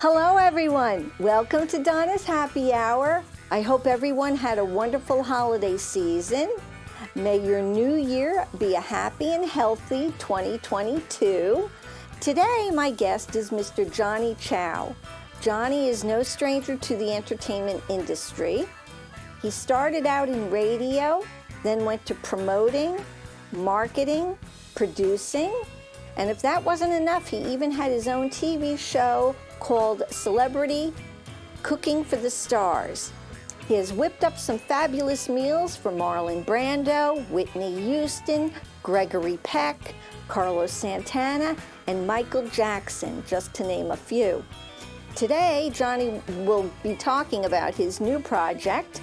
Hello, everyone. Welcome to Donna's Happy Hour. I hope everyone had a wonderful holiday season. May your new year be a happy and healthy 2022. Today, my guest is Mr. Johnny Ciao. Johnny is no stranger to the entertainment industry. He started out in radio, then went to promoting, marketing, producing, and if that wasn't enough, he even had his own TV show called Celebrity Cooking for the Stars. He has whipped up some fabulous meals for Marlon Brando, Whitney Houston, Gregory Peck, Carlos Santana, and Michael Jackson, just to name a few. Today, Johnny will be talking about his new project.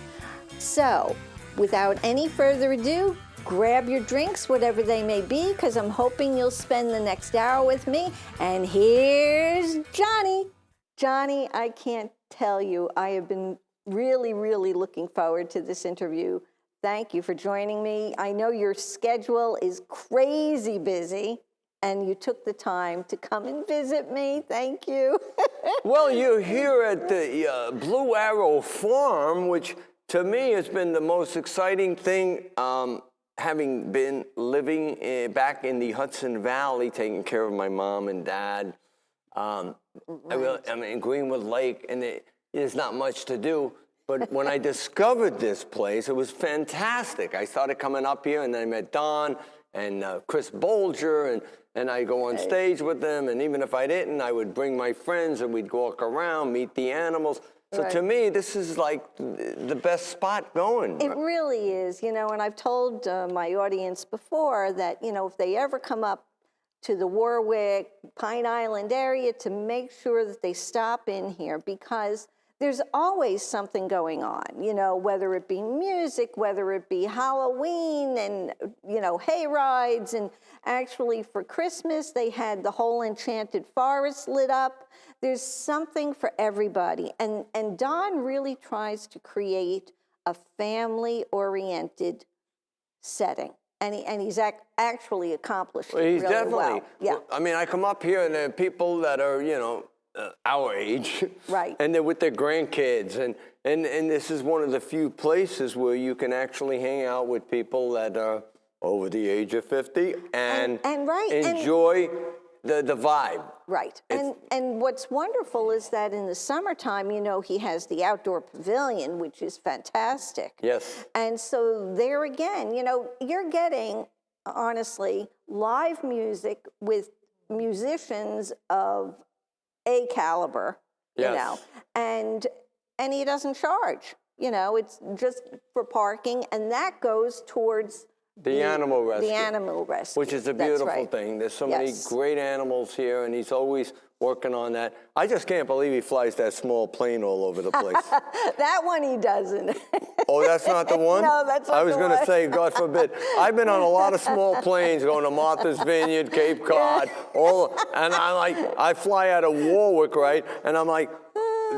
So, without any further ado, grab your drinks, whatever they may be, because I'm hoping you'll spend the next hour with me. And here's Johnny. Johnny, I can't tell you, I have been really looking forward to this interview. Thank you for joining me. I know your schedule is crazy busy, and you took the time to come and visit me. Thank you. Well, you're here at the Blue Arrow Farm, which to me has been the most exciting thing, having been living back in the Hudson Valley, taking care of my mom and dad. I'm in Greenwood Lake, and there's not much to do. But when I discovered this place, it was fantastic. I started coming up here, and then I met Don and Chris Bolger, and I go on stage with them. And even if I didn't, I would bring my friends, and we'd walk around, meet the animals. So to me, this is like the best spot going. It really is, and I've told my audience before that, if they ever come up to the Warwick, Pine Island area, to make sure that they stop in here, because there's always something going on, whether it be music, whether it be Halloween and, hay rides. And actually for Christmas, they had the whole Enchanted Forest lit up. There's something for everybody. And Don really tries to create a family-oriented setting. And he's actually accomplished it really well. He's definitely. Yeah. I mean, I come up here and there are people that are, our age. Right. And they're with their grandkids. And this is one of the few places where you can actually hang out with people that are over the age of 50 and enjoy the vibe. Right. And what's wonderful is that in the summertime, he has the outdoor pavilion, which is fantastic. Yes. And so there again, you're getting, honestly, live music with musicians of a caliber, yes. and he doesn't charge. It's just for parking, and that goes towards the animal rescue. The animal rescue. Which is a beautiful thing. There's so many great animals here, and he's always working on that. I just can't believe he flies that small plane all over the place. That one he doesn't. Oh, that's not the one? No, that's not I was going to say, God forbid. I've been on a lot of small planes going to Martha's Vineyard, Cape Cod, and I fly out of Warwick, right? And I'm like,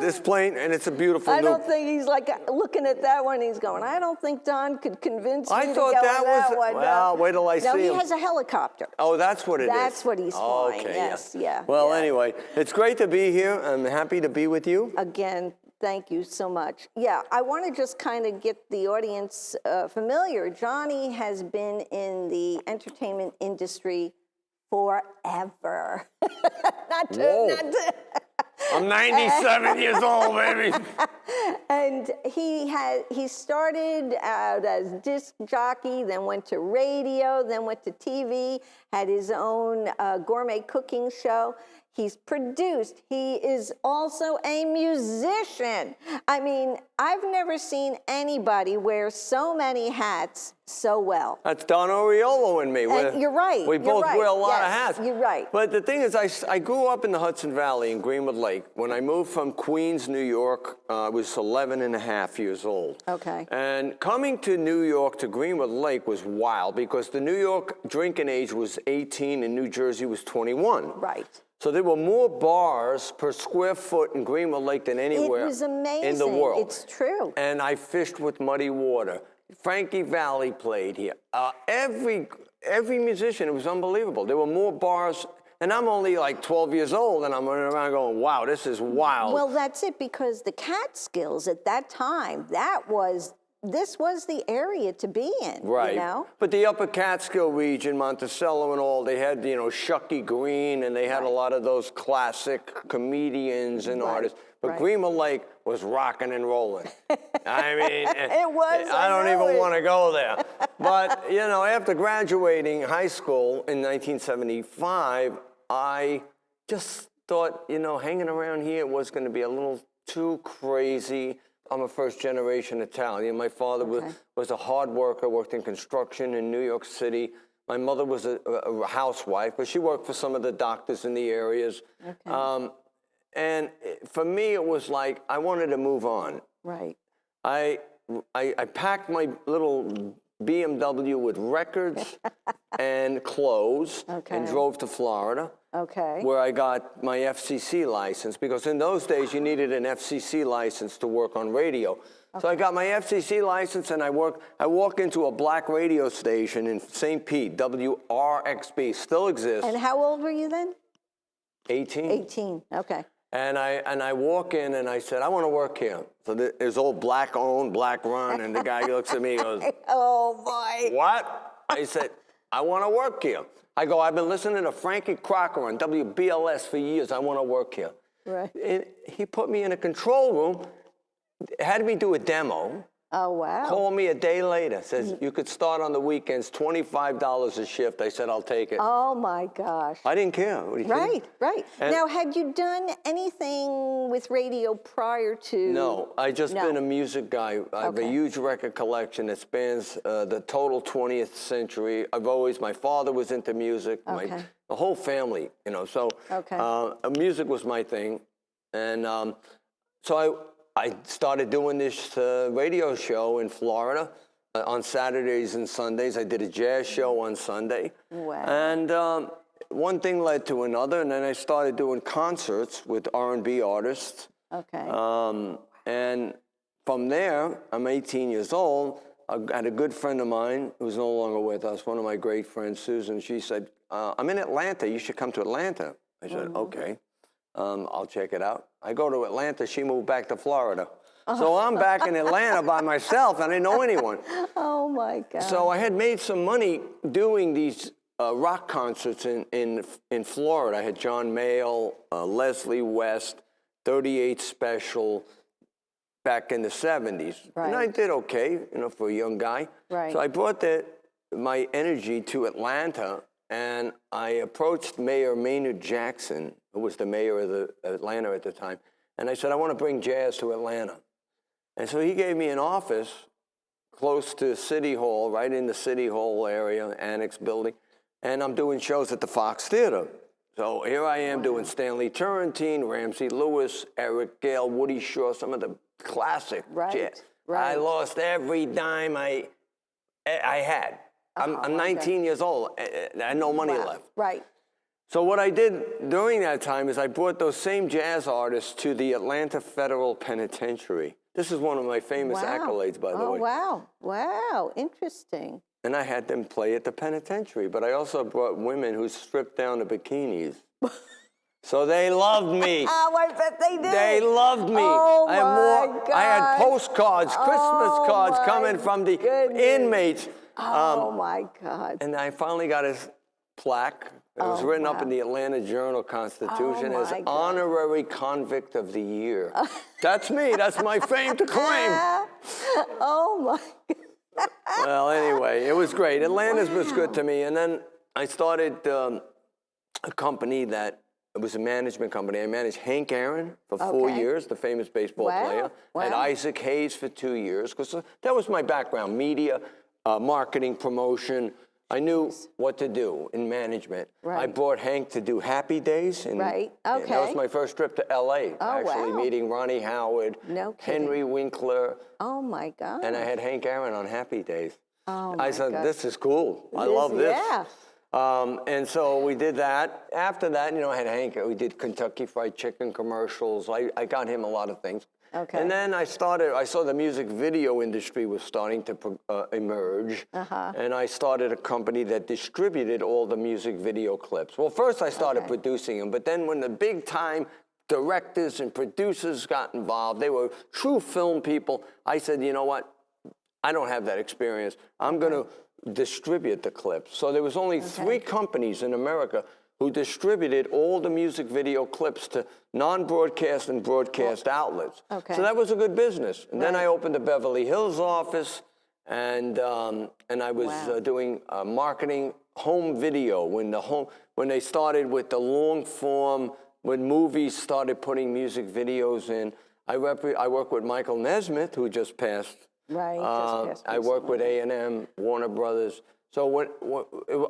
this plane, and it's a beautiful I don't think he's like looking at that one. He's going, I don't think Don could convince me to go on that one. Well, wait till I see him. No, he has a helicopter. Oh, that's what it is. That's what he's flying. Okay, yes, yeah. Well, anyway, it's great to be here. I'm happy to be with you. Again, thank you so much. Yeah, I want to just kind of get the audience familiar. Johnny has been in the entertainment industry forever. I'm 97 years old, baby. And he started out as disc jockey, then went to radio, then went to TV, had his own gourmet cooking show. He's produced. He is also a musician. I mean, I've never seen anybody wear so many hats so well. That's Don Oriolo and me. You're right. We both wear a lot of hats. You're right. But the thing is, I grew up in the Hudson Valley in Greenwood Lake. When I moved from Queens, New York, I was 11 and a half years old. Okay. And coming to New York, to Greenwood Lake, was wild because the New York drinking age was 18 and New Jersey was 21. Right. So there were more bars per square foot in Greenwood Lake than anywhere in the world. It's true. And I fished with muddy water. Frankie Valli played here. Every musician, it was unbelievable. There were more bars And I'm only like 12 years old, and I'm running around going, wow, this is wild. Well, that's it, because the Catskills at that time, this was the area to be in, Right. you know? But the Upper Catskill region, Monticello and all, they had, Shucky Green, and they had a lot of those classic comedians and artists. But Greenville Lake was rocking and rolling. I mean, It was. I don't even want to go there. But, after graduating high school in 1975, I just thought, hanging around here was going to be a little too crazy. I'm a first-generation Italian. My father was a hard worker, worked in construction in New York City. My mother was a housewife, but she worked for some of the doctors in the areas. Okay. And for me, it was like I wanted to move on. Right. I packed my little BMW with records and clothes and drove to Florida. Okay. Where I got my FCC license, because in those days you needed an FCC license to work on radio. So I got my FCC license, and I walk into a black radio station in St. Pete, WRXB, still exists. And how old were you then? 18. 18, okay. And I walk in, and I said, I want to work here. So there's old black owned, black run, and the guy looks at me and goes, oh boy. What? I said, I want to work here. I go, I've been listening to Frankie Crocker on WBLS for years. I want to work here. Right. And he put me in a control room, had me do a demo. Oh, wow. Called me a day later, says, you could start on the weekends, $25 a shift. I said, I'll take it. Oh, my gosh. I didn't care. Right. Now, had you done anything with radio prior to? No, I just been a music guy. I have a huge record collection that spans the total 20th century. My father was into music, the whole family, so music was my thing. And so I started doing this radio show in Florida on Saturdays and Sundays. I did a jazz show on Sunday. Wow. And one thing led to another, and then I started doing concerts with R&B artists. Okay. And from there, I'm 18 years old. I had a good friend of mine who's no longer with us, one of my great friends, Susan. She said, I'm in Atlanta. You should come to Atlanta. I said, okay. I'll check it out. I go to Atlanta. She moved back to Florida. So I'm back in Atlanta by myself. I didn't know anyone. Oh, my God. So I had made some money doing these rock concerts in Florida. I had John Mayall, Leslie West, 38 Special back in the 70s. Right. And I did okay, for a young guy. Right. So I brought my energy to Atlanta, and I approached Mayor Maynard Jackson, who was the mayor of Atlanta at the time. And I said, I want to bring jazz to Atlanta. And so he gave me an office close to City Hall, right in the City Hall area, annex building. And I'm doing shows at the Fox Theater. So here I am doing Stanley Turrentine, Ramsey Lewis, Eric Gale, Woody Shaw, some of the classic jazz. Right. I lost every dime I had. I'm 19 years old. I had no money left. Right. So what I did during that time is I brought those same jazz artists to the Atlanta Federal Penitentiary. This is one of my famous accolades, by the way. Oh, wow. Interesting. And I had them play at the penitentiary, but I also brought women who stripped down to bikinis. So they loved me. Oh, I bet they did. They loved me. Oh, my God. I had postcards, Christmas cards coming from the inmates. Oh, my God. And I finally got his plaque. It was written up in the Atlanta Journal-Constitution as Honorary Convict of the Year. That's me. That's my fame to claim. Oh, my God. Well, anyway, it was great. Atlanta was good to me. And then I started a company it was a management company. I managed Hank Aaron for 4 years, the famous baseball player. I had Isaac Hayes for 2 years, because that was my background, media, marketing, promotion. I knew what to do in management. Right. I brought Hank to do Happy Days. And that was my first trip to L.A., meeting Ronnie Howard, Henry Winkler. Oh, my God. And I had Hank Aaron on Happy Days. Oh, I said, this is cool. I love this. Yeah. And so we did that. After that, I had Hank. We did Kentucky Fried Chicken commercials. I got him a lot of things. Okay. And then I saw the music video industry was starting to emerge. And I started a company that distributed all the music video clips. Well, first I started producing them, but then when the big time directors and producers got involved, they were true film people. I said, you know what? I don't have that experience. I'm going to distribute the clips. So there was only 3 companies in America who distributed all the music video clips to non-broadcast and broadcast outlets. Okay. So that was a good business. And then I opened a Beverly Hills office, and I was doing marketing home video when they started with the long form, when movies started putting music videos in. I work with Michael Nesmith, who just passed. Right. I work with A&M, Warner Brothers. So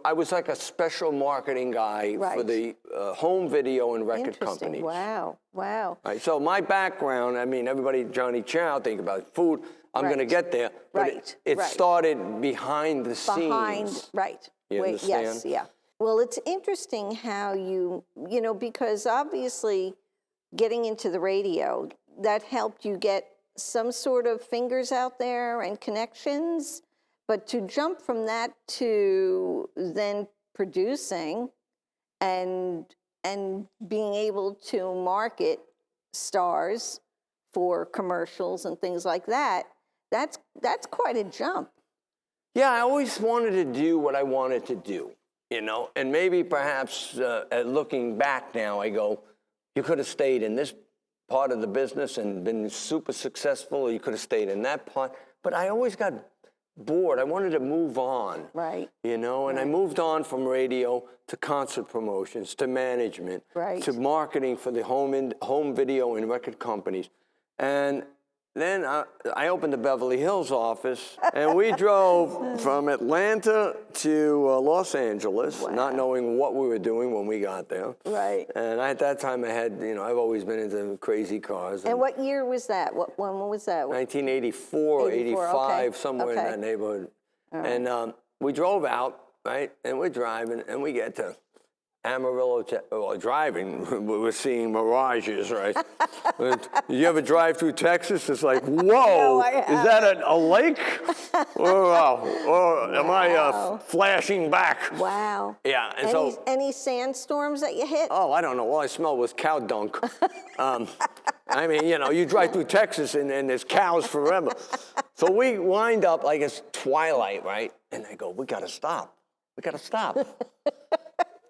I was like a special marketing guy for the home video and record companies. Wow. Right. So my background, I mean, everybody, Johnny Ciao, think about food. I'm going to get there. But it started behind the scenes. Right. You understand? Yes, yeah. Well, it's interesting how you know, because obviously getting into the radio, that helped you get some sort of fingers out there and connections. But to jump from that to then producing and being able to market stars for commercials and things like that, that's quite a jump. Yeah, I always wanted to do what I wanted to do, you know, and maybe perhaps looking back now, I go, you could have stayed in this part of the business and been super successful, or you could have stayed in that part. But I always got bored. I wanted to move on. Right. You know, and I moved on from radio to concert promotions, to management, to marketing for the home video and record companies. And then I opened the Beverly Hills office, and we drove from Atlanta to Los Angeles, not knowing what we were doing when we got there. Right. And at that time, I had, you know, I've always been into crazy cars. And what year was that? When was that? 1984, 85, somewhere in that neighborhood. Right. And we drove out, right? And we're driving, and we get to Amarillo, driving, we were seeing mirages, right? You ever drive through Texas? It's like, whoa, is that a lake? or am I flashing back? Wow. Yeah. And any sandstorms that you hit? Oh, I don't know. All I smelled was cow dunk. I mean, you know, you drive through Texas and there's cows forever. So we wind up like it's twilight, right? And I go, we got to stop. We got to stop.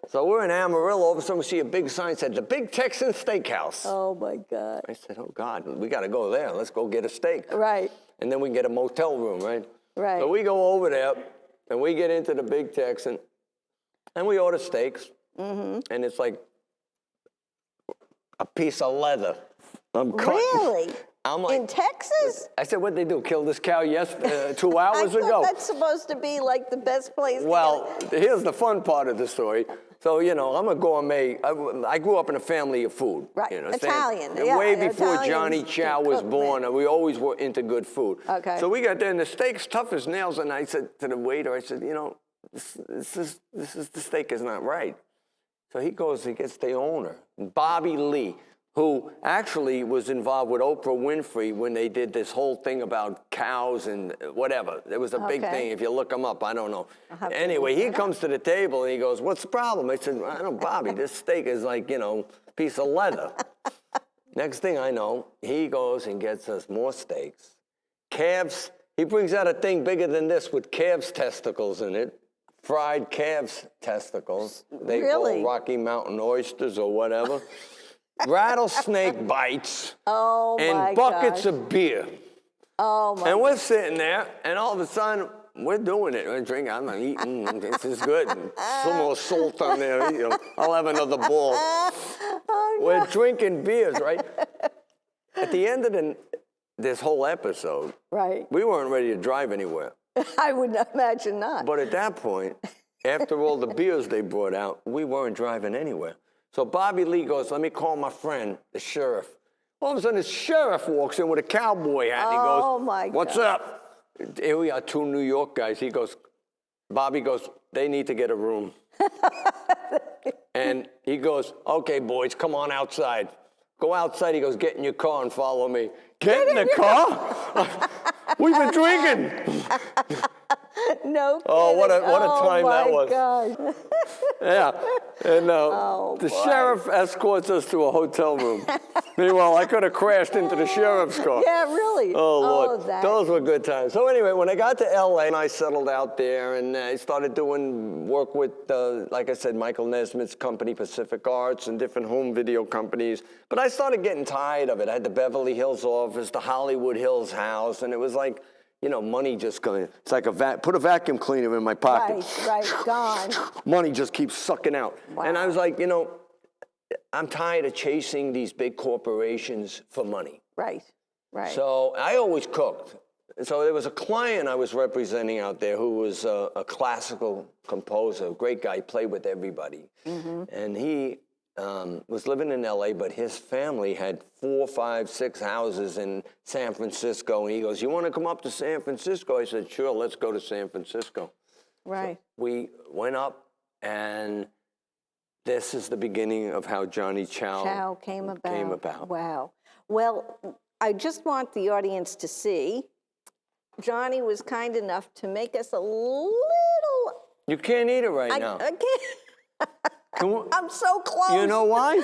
So we're in Amarillo. All of a sudden, we see a big sign that said, the Big Texan Steakhouse. Oh, my God. I said, oh, God, we got to go there. Let's go get a steak. Right. And then we can get a motel room, right? Right. So we go over there, and we get into the Big Texan, and we order steaks. And it's like a piece of leather. I'm cutting. Really? I'm like, in Texas? I said, what'd they do? Kill this cow 2 hours ago? That's supposed to be like the best place. Well, here's the fun part of the story. So, you know, I'm a gourmet. I grew up in a family of food. Right, You know, Italian. And way before Johnny Ciao was born, we always were into good food. Okay. So we got there, and the steak's tough as nails, and I said to the waiter, I said, you know, the steak is not right. So he goes, he gets the owner, Bobby Lee, who actually was involved with Oprah Winfrey when they did this whole thing about cows and whatever. It was a big thing. If you look him up, I don't know. Anyway, he comes to the table and he goes, what's the problem? I said, I don't know, Bobby, this steak is like, you know, a piece of leather. Next thing I know, he goes and gets us more steaks. Calves, he brings out a thing bigger than this with calves' testicles in it. Fried calves' testicles. They call Rocky Mountain oysters or whatever. Rattlesnake bites, and buckets of beer. Oh, my And we're sitting there, and all of a sudden, we're doing it. We're drinking. I'm like, eating. This is good. Some more salt on there. You know, I'll have another bowl. Oh, no. We're drinking beers, right? At the end of this whole episode, we weren't ready to drive anywhere. I would imagine not. But at that point, after all the beers they brought out, we weren't driving anywhere. So Bobby Lee goes, let me call my friend, the sheriff. All of a sudden, the sheriff walks in with a cowboy hat, and he goes, oh, my God. What's up? Here we are, 2 New York guys. He goes, Bobby goes, they need to get a room. And he goes, okay, boys, come on outside. go outside. He goes, get in your car and follow me. Get in the car? We've been drinking. No kidding. Oh, what a time that was. Oh, my gosh. Yeah, and Oh, the boy. sheriff escorts us to a hotel room. Meanwhile, I could have crashed into the sheriff's car. Yeah, really. Oh, Lord. that. Those were good times. So anyway, when I got to L.A., I settled out there, and I started doing work with, like I said, Michael Nesmith's company, Pacific Arts, and different home video companies. But I started getting tired of it. I had the Beverly Hills office, the Hollywood Hills house, and it was like, you know, money just going, it's like put a vacuum cleaner in my pocket. Right, gone. Money just keeps sucking out. Wow. And I was like, you know, I'm tired of chasing these big corporations for money. Right. So I always cooked. So there was a client I was representing out there who was a classical composer, a great guy, played with everybody. Mm-hmm. And he was living in LA, but his family had 4, 5, 6 houses in San Francisco. And he goes, you want to come up to San Francisco? I said, sure, let's go to San Francisco. Right. So we went up, and this is the beginning of how Johnny Ciao came about. Wow. Well, I just want the audience to see, Johnny was kind enough to make us a little... You can't eat it right now. I can't. I'm so close. You know why?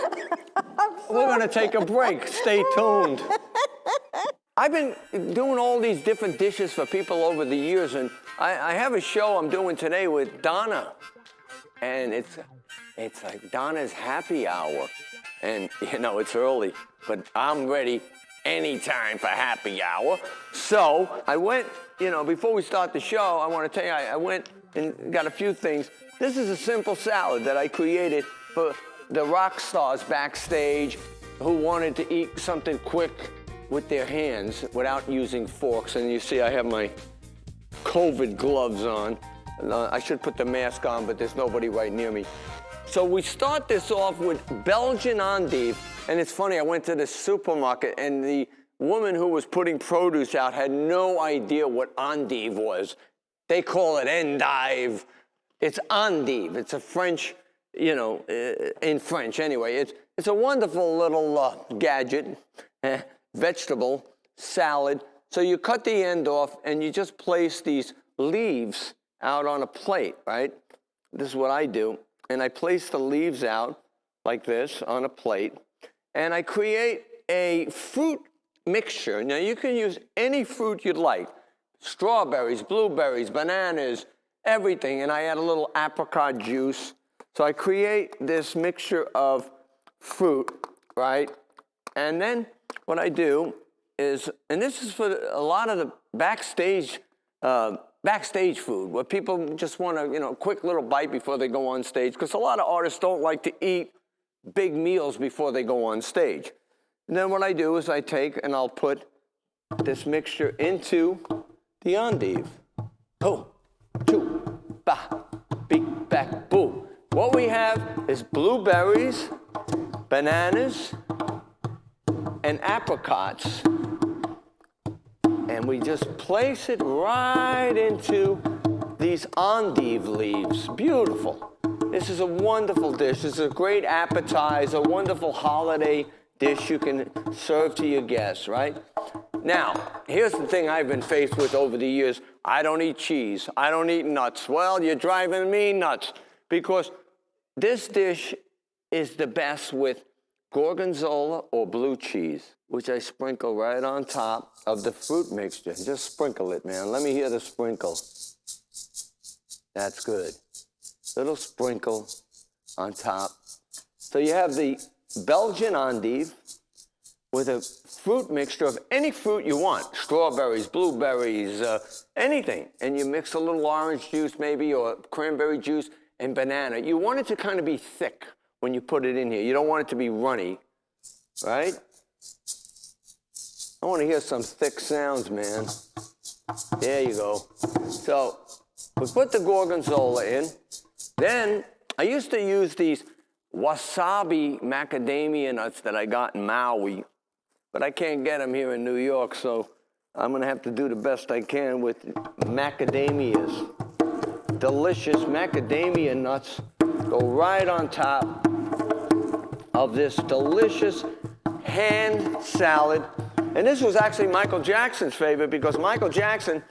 We're going to take a break. Stay tuned. I've been doing all these different dishes for people over the years, and I have a show I'm doing today with Donna, and it's like Donna's happy hour, and you know it's early, but I'm ready anytime for happy hour. So I went, you know, before we start the show, I want to tell you, I went and got a few things. This is a simple salad that I created for the rock stars backstage who wanted to eat something quick with their hands without using forks. And you see I have my COVID gloves on. I should put the mask on, but there's nobody right near me. So we start this off with Belgian endive. And it's funny, I went to the supermarket and the woman who was putting produce out had no idea what endive was. They call it endive. It's endive. It's a French, you know, in French anyway. It's a wonderful little gadget, vegetable, salad. So you cut the end off and you just place these leaves out on a plate, right? This is what I do. And I place the leaves out like this on a plate. And I create a fruit mixture. Now you can use any fruit you'd like. Strawberries, blueberries, bananas, everything. And I add a little apricot juice. So I create this mixture of fruit, right? And then what I do is, and this is for a lot of the backstage food, where people just want a, you know, quick little bite before they go on stage, because a lot of artists don't like to eat big meals before they go on stage. And then what I do is I take and I'll put this mixture into the endive. Oh, two, ba, beat back, boo. What we have is blueberries, bananas, and apricots. And we just place it right into these endive leaves. Beautiful. This is a wonderful dish. This is a great appetizer, a wonderful holiday dish you can serve to your guests, right? Now, here's the thing I've been faced with over the years. I don't eat cheese. I don't eat nuts. Well, you're driving me nuts, because this dish is the best with gorgonzola or blue cheese, which I sprinkle right on top of the fruit mixture. Just sprinkle it, man. Let me hear the sprinkle. That's good. Little sprinkle on top. So you have the Belgian endive with a fruit mixture of any fruit you want. Strawberries, blueberries, anything. And you mix a little orange juice maybe, or cranberry juice, and banana. You want it to kind of be thick when you put it in here. You don't want it to be runny, right? I want to hear some thick sounds, man. There you go. So we put the gorgonzola in. Then I used to use these wasabi macadamia nuts that I got in Maui, but I can't get them here in New York, so I'm going to have to do the best I can with macadamias. Delicious macadamia nuts go right on top of this delicious, hand salad. And this was actually Michael Jackson's favorite because Michael Jackson,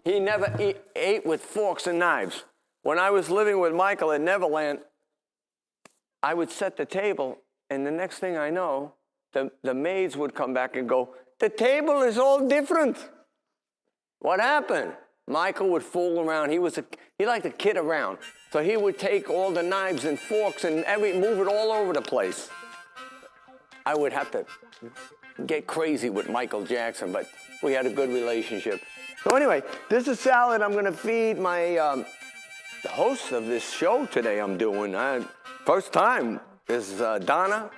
he never ate with forks and knives. When I was living with Michael at Neverland, I would set the table, and the next thing I know, the maids would come back and go, "The table is all different." What happened? Michael would fool around. He liked to kid around. So he would take all the knives and forks and move it all over the place. I would have to get crazy with Michael Jackson, but we had a good relationship. So anyway, this is salad I'm gonna feed my, the host of this show today I'm doing. First time is Donna.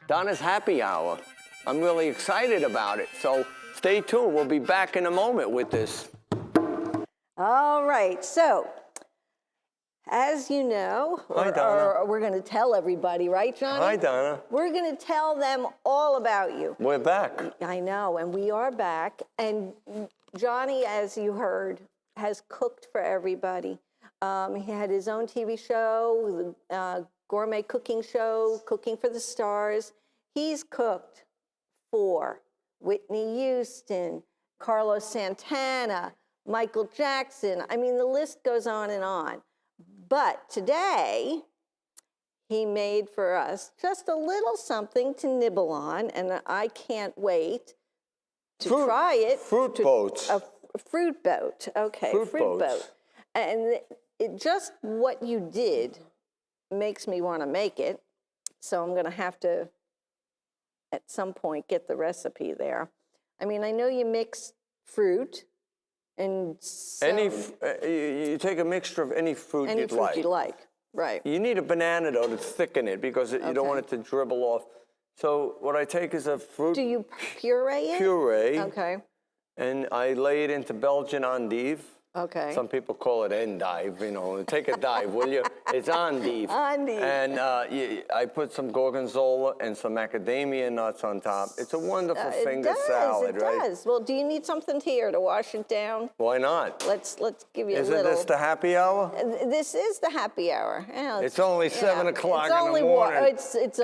Donna's Happy Hour. I'm really excited about it. So stay tuned. We'll be back in a moment with this. All right. So, as you know, Hi, Donna. we're going to tell everybody, right, Johnny? Hi, Donna. We're going to tell them all about you. We're back. I know, and we are back. And Johnny, as you heard, has cooked for everybody. He had his own TV show, gourmet cooking show, Cooking for the Stars. He's cooked for Whitney Houston, Carlos Santana, Michael Jackson. I mean, the list goes on and on. But today, he made for us just a little something to nibble on, and I can't wait to try it. Fruit boats. A fruit boat. Okay, fruit boat. And just what you did makes me want to make it. So I'm going to have to, at some point, get the recipe there. I mean, I know you mix fruit and you take a mixture of any fruit any you'd fruit like. you like, right? You need a banana though to thicken it because you don't want it to dribble off. So what I take is a fruit. Do you puree it? Puree. Okay. And I lay it into Belgian endive. Okay. Some people call it endive, you know. Take a dive, will you? It's endive. Endive. And I put some gorgonzola and some macadamia nuts on top. It's a wonderful finger salad, right? It does. Well, do you need something here to wash it down? Why not? Let's give you a Isn't little. this the happy hour? This is the happy hour. Yeah, It's only 7 o'clock it's in only the morning. It's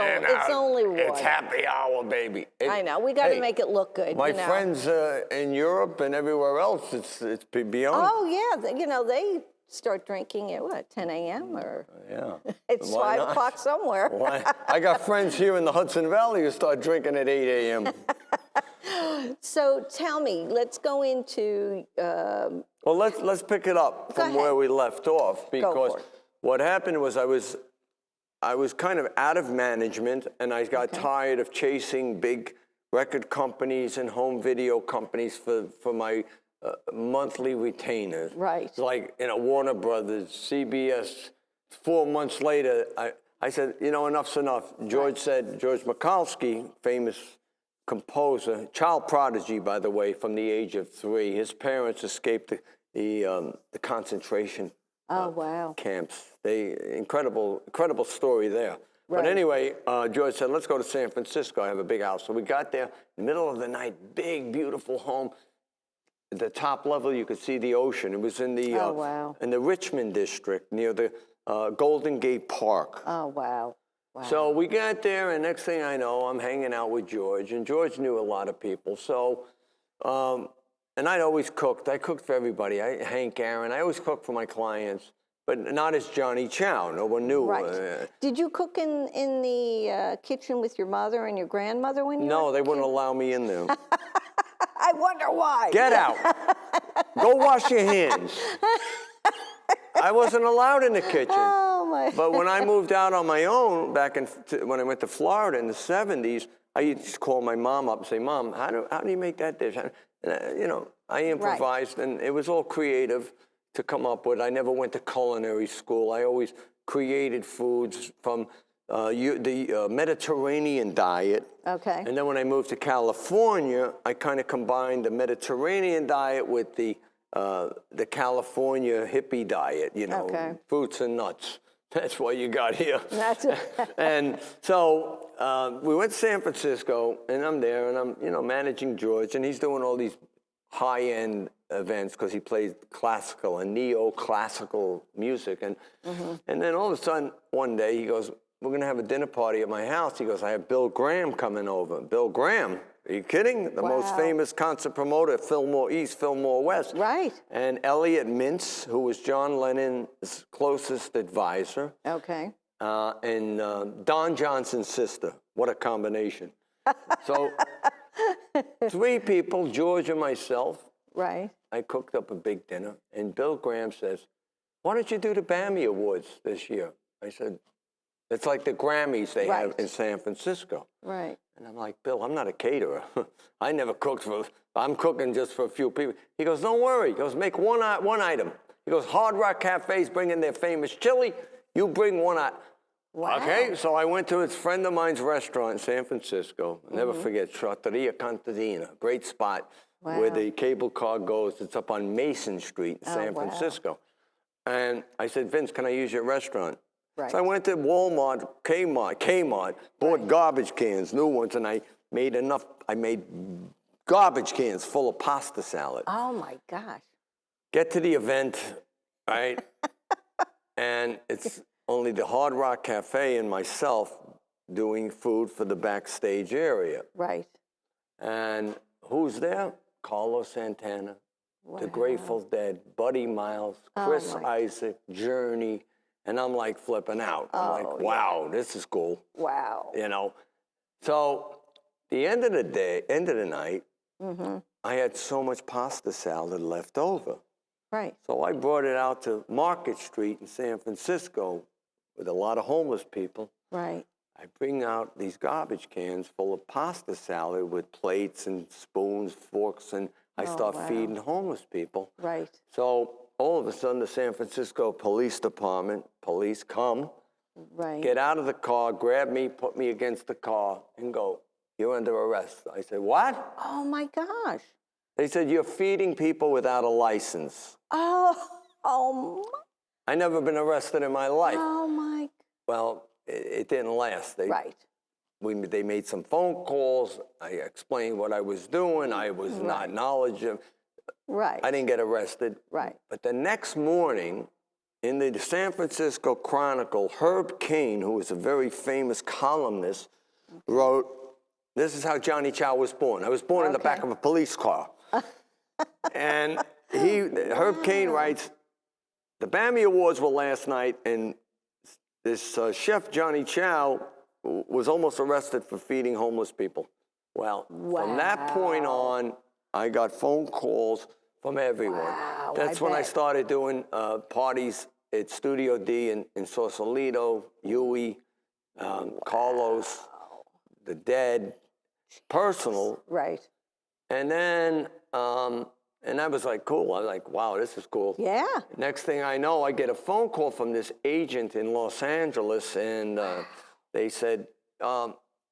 only water. It's happy hour, baby. I know. We got to make it look good. My you know? friends in Europe and everywhere else, it's beyond. Oh yeah, you know they start drinking at what 10 a.m. or Yeah. it's Why 5 not? o'clock somewhere. Why? I got friends here in the Hudson Valley who start drinking at 8 a.m. So tell me, let's go into. Well, let's pick it up from ahead. where we left off because for it. what happened was I was kind of out of management and I got tired of chasing big record companies and home video companies for my monthly retainers. Right. Like, Warner Brothers, CBS. 4 months later, I said, enough's enough. George Mikulski, famous composer, child prodigy, by the way, from the age of 3. His parents escaped the concentration camps. Incredible story there. Right. But anyway, George said, let's go to San Francisco. I have a big house. So we got there, in the middle of the night, big, beautiful home. At the top level, you could see the ocean. It was in the in the Richmond district near the Golden Gate Park. Oh wow! Wow. So we got there, and next thing I know, I'm hanging out with George, and George knew a lot of people. So, and I'd always cooked. I cooked for everybody. Hank Aaron. I always cooked for my clients, but not as Johnny Ciao. No one knew. Right. Did you cook in the kitchen with your mother and your grandmother when you? No, were they wouldn't allow me in there. I wonder why. Get out. Go wash your hands. I wasn't allowed in the kitchen. Oh my. But when I moved out on my own when I went to Florida in the 70s, I used to call my mom up and say, Mom, how do you make that dish? And, I improvised, and it was all creative to come up with. I never went to culinary school. I always created foods from the Mediterranean diet. Okay. And then when I moved to California, I kind of combined the Mediterranean diet with the California hippie diet, fruits and nuts. That's what you got here. That's And so we went to San Francisco, and I'm there, and I'm, managing George, and he's doing all these high-end events because he plays classical and neoclassical music. And then all of a sudden, one day, he goes, we're going to have a dinner party at my house. He goes, I have Bill Graham coming over. Bill Graham? Are you kidding? The most famous concert promoter, Fillmore East, Fillmore West. Right. And Elliot Mintz, who was John Lennon's closest advisor. Okay. And Don Johnson's sister. What a combination. So 3 people, George and myself. Right. I cooked up a big dinner. And Bill Graham says, why don't you do the Bammy Awards this year? I said, it's like the Grammys they have in San Francisco. Right. And I'm like, Bill, I'm not a caterer. I never cooked I'm cooking just for a few people. He goes, don't worry. He goes, make one item. He goes, Hard Rock Cafe's bringing their famous chili. You bring one item. Wow. Okay, so I went to a friend of mine's restaurant in San Francisco. I'll never forget, Trattoria Contadina, great spot where the cable car goes. It's up on Mason Street in San Francisco. And I said, Vince, can I use your restaurant? Right. So I went to Walmart, Kmart, bought garbage cans, new ones, and I made garbage cans full of pasta salad. Oh my gosh. Get to the event, right? And it's only the Hard Rock Cafe and myself doing food for the backstage area. Right. And who's there? Carlos Santana, the Grateful Dead, Buddy Miles, Chris Isaac, Journey. And I'm like flipping out. I'm like, wow, this is cool. Wow. You know? So the end of the night, I had so much pasta salad left over. Right. So I brought it out to Market Street in San Francisco with a lot of homeless people. Right. I bring out these garbage cans full of pasta salad with plates and spoons, forks, and I start feeding homeless people. Right. So all of a sudden, the San Francisco Police Department, police come, get out of the car, grab me, put me against the car, and go, you're under arrest. I said, what? Oh my gosh. They said, you're feeding people without a license. Oh. I never been arrested in my life. Oh my. Well, it didn't last. They made some phone calls. I explained what I was doing. I was not knowledgeable. Right. I didn't get arrested. Right. But the next morning, in the San Francisco Chronicle, Herb Caen, who was a very famous columnist, wrote, this is how Johnny Ciao was born. I was born in the back of a police car. And Herb Caen writes, the Bammy Awards were last night, and this chef, Johnny Ciao, was almost arrested for feeding homeless people. Well, from that point on, I got phone calls from everyone. Wow, That's when I started doing parties at Studio D in Sausalito, Huey, Carlos, the Dead, personal. Right. And then, and I was like, cool. I was like, wow, this is cool. Yeah. Next thing I know, I get a phone call from this agent in Los Angeles, and they said,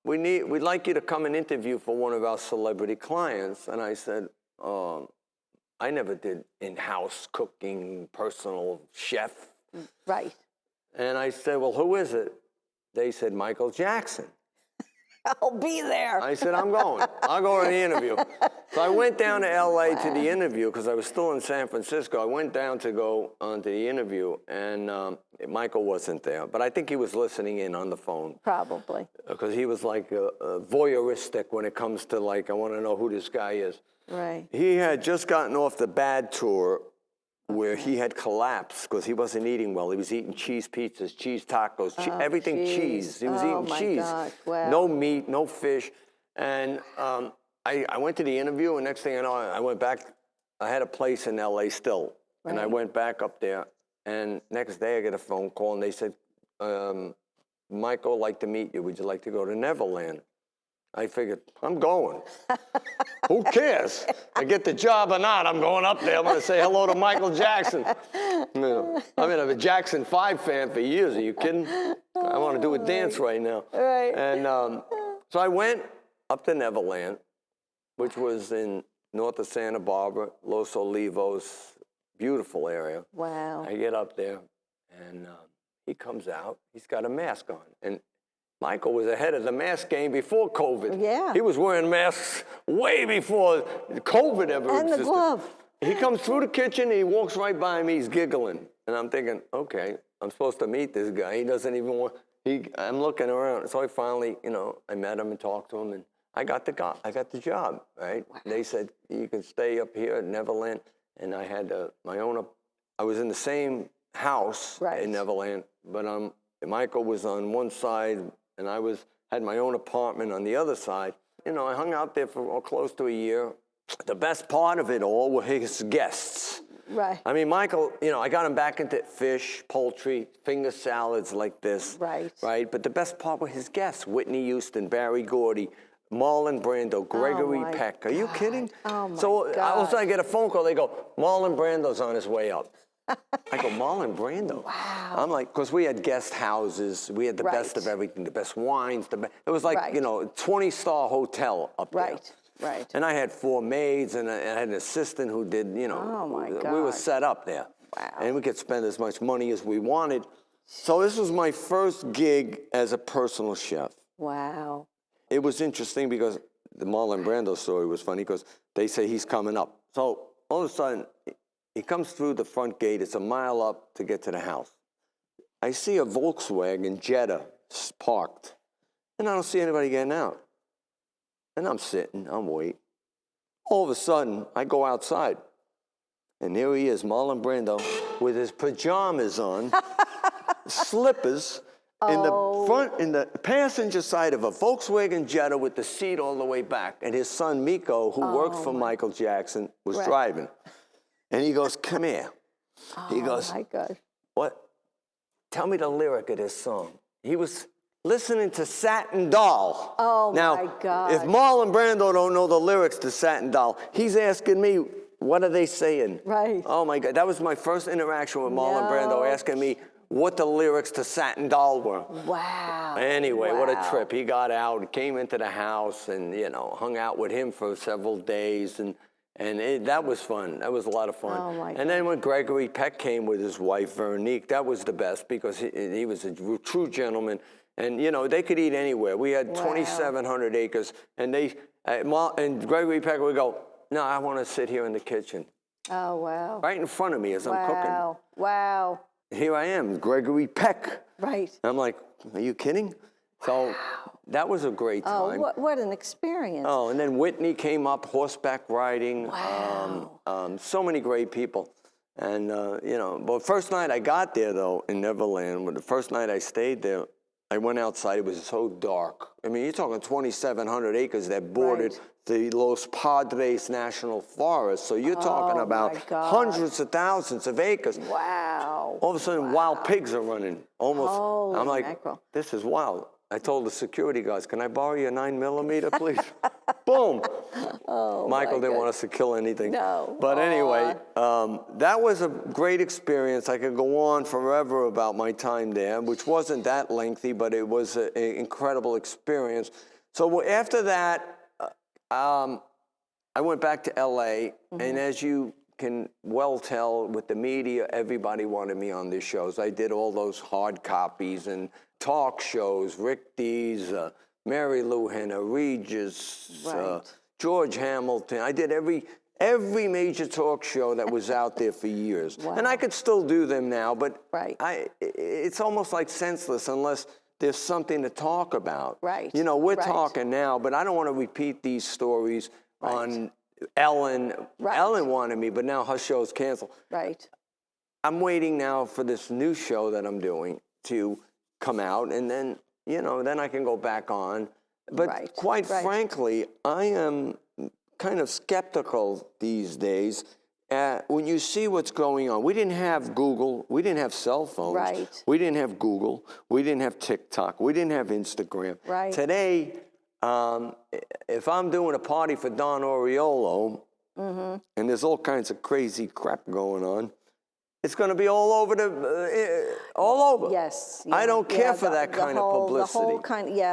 we'd like you to come and interview for one of our celebrity clients. And I said, I never did in-house cooking, personal chef. Right. And I said, well, who is it? They said, Michael Jackson. I'll be there. I said, I'm going. I'll go to the interview. So I went down to LA to the interview because I was still in San Francisco. I went down to go onto the interview, and Michael wasn't there. But I think he was listening in on the phone. Probably. Because he was like voyeuristic when it comes to like, I want to know who this guy is. Right. He had just gotten off the Bad tour where he had collapsed because he wasn't eating well. He was eating cheese pizzas, cheese tacos, everything cheese. He was eating cheese. Gosh. Wow. No meat, no fish. And I went to the interview, and next thing I know, I went back. I had a place in LA still, and I went back up there. And next day I get a phone call, and they said, Michael, I'd like to meet you. Would you like to go to Neverland? I figured, I'm going. Who cares? I get the job or not, I'm going up there. I'm going to say hello to Michael Jackson. You know, I've been a Jackson 5 fan for years. Are you kidding? I want to do a dance right now. Right. And so I went up to Neverland, which was in north of Santa Barbara, Los Olivos, beautiful area. Wow. I get up there, and he comes out. He's got a mask on. And Michael was ahead of the mask game before COVID. Yeah. He was wearing masks way before COVID ever existed. And the glove. He comes through the kitchen, he walks right by me, he's giggling. And I'm thinking, okay, I'm supposed to meet this guy. He doesn't even want, I'm looking around. So I finally, I met him and talked to him, and I got the job, right? Wow. They said, you can stay up here at Neverland. And I had my own, I was in the same house in Neverland, but Michael was on one side, and I had my own apartment on the other side. I hung out there for close to a year. The best part of it all were his guests. Right. I mean, Michael, I got him back into fish, poultry, finger salads like this. Right. Right. But the best part were his guests: Whitney Houston, Barry Gordy, Marlon Brando, Gregory Peck. Are you kidding? Oh my So all of a sudden I get a phone call. They go, Marlon Brando's on his way up. I go, Marlon Brando? Wow. I'm like, because we had guest houses. We had the best of everything, the best wines. It was like, 20-star hotel up there. Right. And I had 4 maids, and I had an assistant who did, Oh my God. we were set up there. Wow. And we could spend as much money as we wanted. So this was my first gig as a personal chef. Wow. It was interesting because the Marlon Brando story was funny because they say he's coming up. So all of a sudden, he comes through the front gate. It's a mile up to get to the house. I see a Volkswagen Jetta parked, and I don't see anybody getting out. And I'm sitting, I'm waiting. All of a sudden, I go outside, and there he is, Marlon Brando, with his pajamas on, slippers, in the passenger side of a Volkswagen Jetta with the seat all the way back. And his son, Miko, who worked for Michael Jackson, was driving. And he goes, come here. He goes, my God. What? Tell me the lyric of this song. He was listening to Satin Doll. Oh, now, my God. If Marlon Brando don't know the lyrics to Satin Doll, he's asking me, what are they saying? Right. Oh, my God. That was my first interaction with Marlon Brando, asking me what the lyrics to Satin Doll were. Wow. Anyway, what a trip. He got out, came into the house, and, hung out with him for several days. And that was fun. That was a lot of fun. Oh, my God. And then when Gregory Peck came with his wife, Veronique, that was the best because he was a true gentleman. And, they could eat anywhere. We had 2,700 acres. And and Gregory Peck would go, no, I want to sit here in the kitchen. Oh, wow. Right in front of me as I'm cooking. Wow. Here I am, Gregory Peck. Right. I'm like, are you kidding? So that was a great time. Oh, what an experience. Oh, and then Whitney came up, horseback riding. Wow. So many great people. And, but first night I got there, though, in Neverland, the first night I stayed there, I went outside. It was so dark. I mean, you're talking 2,700 acres that bordered the Los Padres National Forest. So you're talking about hundreds of thousands of acres. Wow. All of a sudden, wild pigs are running. Almost. Holy I'm like, mackerel. This is wild. I told the security guys, can I borrow your 9mm, please? Boom. Oh, Michael didn't want us to kill anything. No. But anyway, that was a great experience. I could go on forever about my time there, which wasn't that lengthy, but it was an incredible experience. So after that, I went back to LA, and as you can well tell with the media, everybody wanted me on their shows. I did all those hard copies and talk shows, Rick Dees, Mary Lou Henner, Regis, George Hamilton. I did every major talk show that was out there for years. And I could still do them now, but it's almost like senseless unless there's something to talk about. Right. We're talking now, but I don't want to repeat these stories on Ellen. Ellen wanted me, but now her show's canceled. Right. I'm waiting now for this new show that I'm doing to come out, and then, then I can go back on. But quite frankly, I am kind of skeptical these days when you see what's going on. We didn't have Google. We didn't have cell phones. Right. We didn't have Google. We didn't have TikTok. We didn't have Instagram. Right. Today, if I'm doing a party for Don Oriolo, and there's all kinds of crazy crap going on, it's going to be all over all over. Yes. I don't care for that kind of publicity.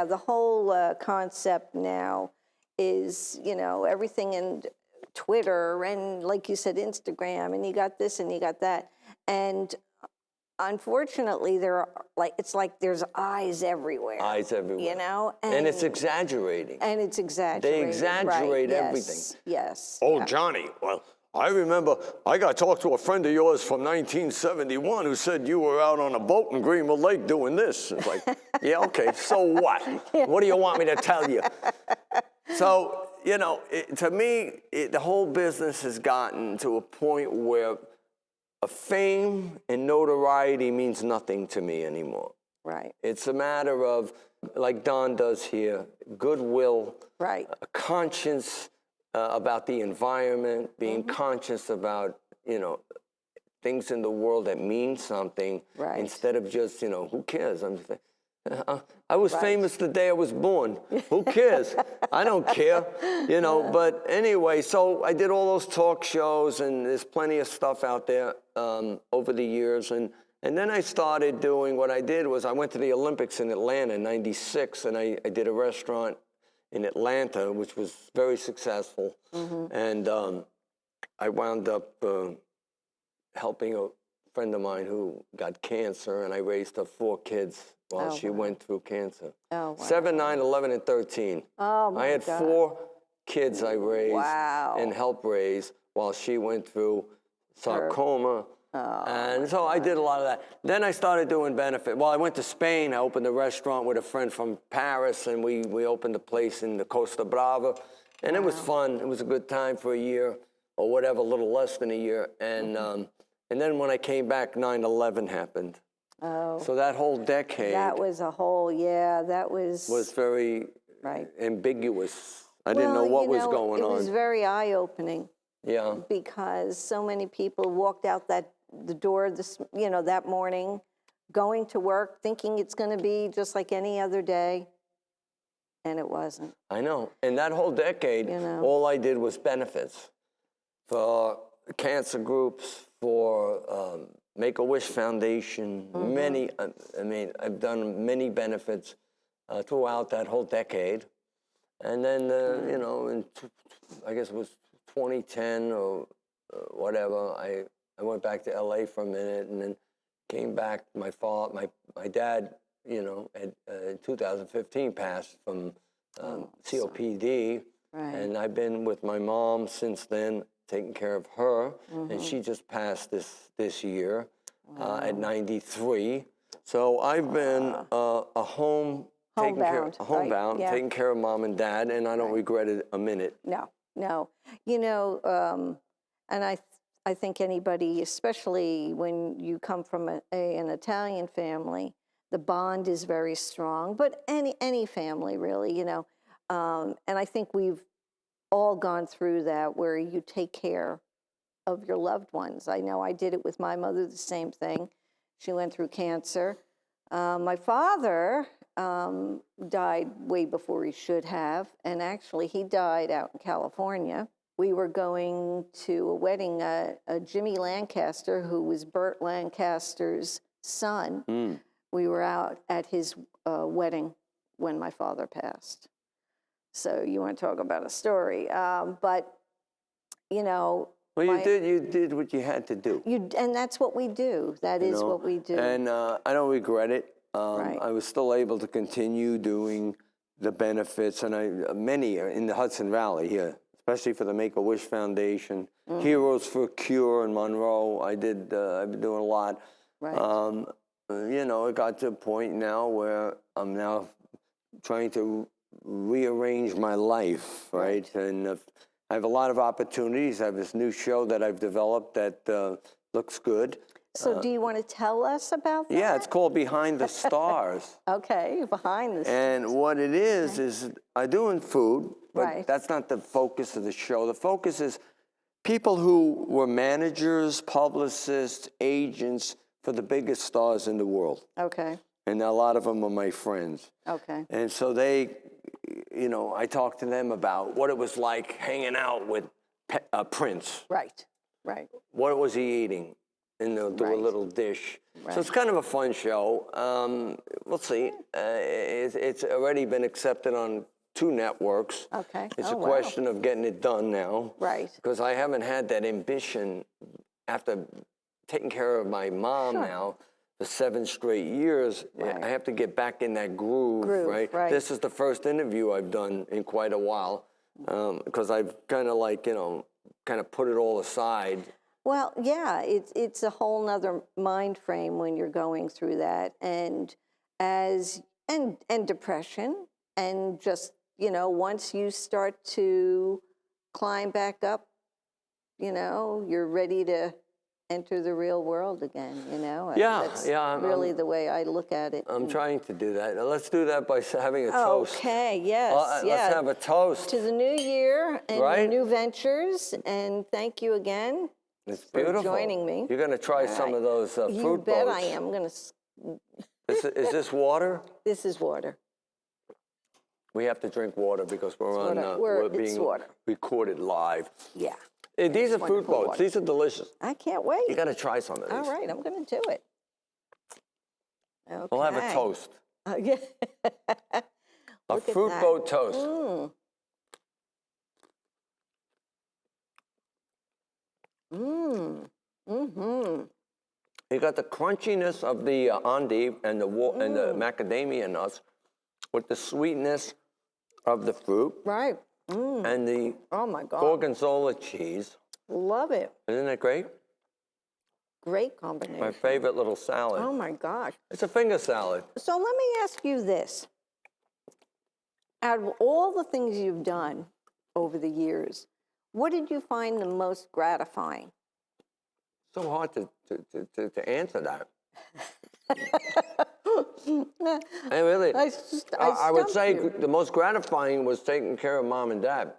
The whole concept now is, everything in Twitter and, like you said, Instagram, and you got this and you got that. And unfortunately, it's like there's eyes everywhere. Eyes everywhere. And it's exaggerating. And it's exaggerating. They exaggerate everything. Yes. Oh, Johnny, well, I remember I got to talk to a friend of yours from 1971 who said you were out on a boat in Greenville Lake doing this. It's like, yeah, okay, so what? What do you want me to tell you? So, you know, to me, the whole business has gotten to a point where a fame and notoriety means nothing to me anymore. Right. It's a matter of, like Don does here, goodwill, Right. a conscience about the environment, being conscious about, you know, things in the world that mean something, Right. instead of just, you know, who cares? I was famous the day I was born. Who cares? I don't care, you know. But anyway, so I did all those talk shows, and there's plenty of stuff out there over the years. And then I started doing, what I did was I went to the Olympics in Atlanta in '96, and I did a restaurant in Atlanta, which was very successful. And I wound up helping a friend of mine who got cancer, and I raised her 4 kids while she went through cancer. Oh, wow. 7, 9, 11, and 13. Oh, my I had God. 4 kids I raised Wow. and helped raise while she went through sarcoma. And so I did a lot of that. Then I started doing benefit. Well, I went to Spain. I opened a restaurant with a friend from Paris, and we opened a place in the Costa Brava. And it was fun. It was a good time for a year, or whatever, a little less than a year. And then when I came back, 9/11 happened. Oh. So that whole decade That was a whole, that was very right. ambiguous. I didn't know what was going on. It was very eye-opening. Yeah. Because so many people walked out the door that morning, going to work, thinking it's going to be just like any other day, and it wasn't. I know. And that whole decade, all I did was benefits for cancer groups, for Make-A-Wish Foundation, many. I mean, I've done many benefits throughout that whole decade, and then I guess it was 2010 or whatever. I went back to LA for a minute, and then came back. My dad, in 2015 passed from COPD, and I've been with my mom since then, taking care of her, and she just passed this year at 93. So I've been homebound, taking care of mom and dad, and I don't regret it a minute. No. And I think anybody, especially when you come from an Italian family, the bond is very strong. But any family, really, and I think we've all gone through that, where you take care of your loved ones. I know I did it with my mother, the same thing. She went through cancer. My father died way before he should have, and actually he died out in California. We were going to a wedding, a Jimmy Lancaster, who was Burt Lancaster's son. We were out at his wedding when my father passed. So you want to talk about a story, but Well, you did what you had to do. And that's what we do. That is what we do. And I don't regret it. Right. I was still able to continue doing the benefits, and many in the Hudson Valley here, especially for the Make-A-Wish Foundation, Heroes for Cure in Monroe. I've been doing a lot. Right. It got to a point now where I'm now trying to rearrange my life, right? And I have a lot of opportunities. I have this new show that I've developed that looks good. So do you want to tell us about that? Yeah, it's called Behind the Stars. Okay, Behind the Stars. And what it is I do in food, but that's not the focus of the show. The focus is people who were managers, publicists, agents for the biggest stars in the world. Okay. And a lot of them are my friends. Okay. And so they, I talked to them about what it was like hanging out with Prince. Right. What was he eating? And they'll do a little dish. So it's kind of a fun show. We'll see. It's already been accepted on 2 networks. Okay. It's a question of getting it done now. Right. Because I haven't had that ambition after taking care of my mom now for 7 straight years. I have to get back in that groove, right? This is the first interview I've done in quite a while, because I've kind of kind of put it all aside. Well, yeah, it's a whole nother mind frame when you're going through that, and depression, and just, once you start to climb back up, you're ready to enter the real world again. Yeah, That's yeah. really the way I look at it. I'm trying to do that. Let's do that by having a toast. Okay. Yes. Let's have a toast. To the new year and Right? new ventures, and thank you again. It's for beautiful. joining me. You're going to try some of those fruit You bet boats. I am. I'm gonna. Is this water? This is water. We have to drink water because we're It's being water. recorded live. Yeah. These are fruit wonderful boats. water. These are delicious. I can't wait. You got to try some of these. All right, I'm going to do it. Okay. We'll have a toast. Yeah. A Look at fruit that. boat toast. Mm-hmm. You got the crunchiness of the endive and the macadamia nuts with the sweetness of the fruit Right. and the Oh my God. gorgonzola cheese. Love it. Isn't that great? Great combination. My favorite little salad. Oh my gosh. It's a finger salad. So let me ask you this. Out of all the things you've done over the years, what did you find the most gratifying? So hard to answer that. And really, I would say the most gratifying was taking care of mom and dad.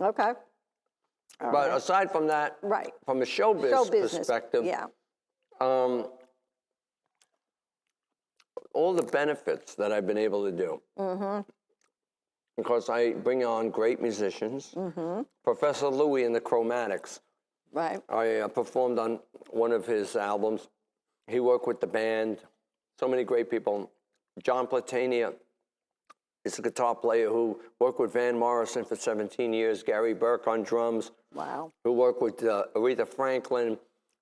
Okay. All But right. aside from that, Right. from a show business perspective, Yeah. all the benefits that I've been able to do. Because I bring on great musicians. Professor Louis and the Chromatics. Right. I performed on one of his albums. He worked with the band. So many great people. John Platania is a guitar player who worked with Van Morrison for 17 years. Gary Burke on drums. Wow. Who worked with Aretha Franklin.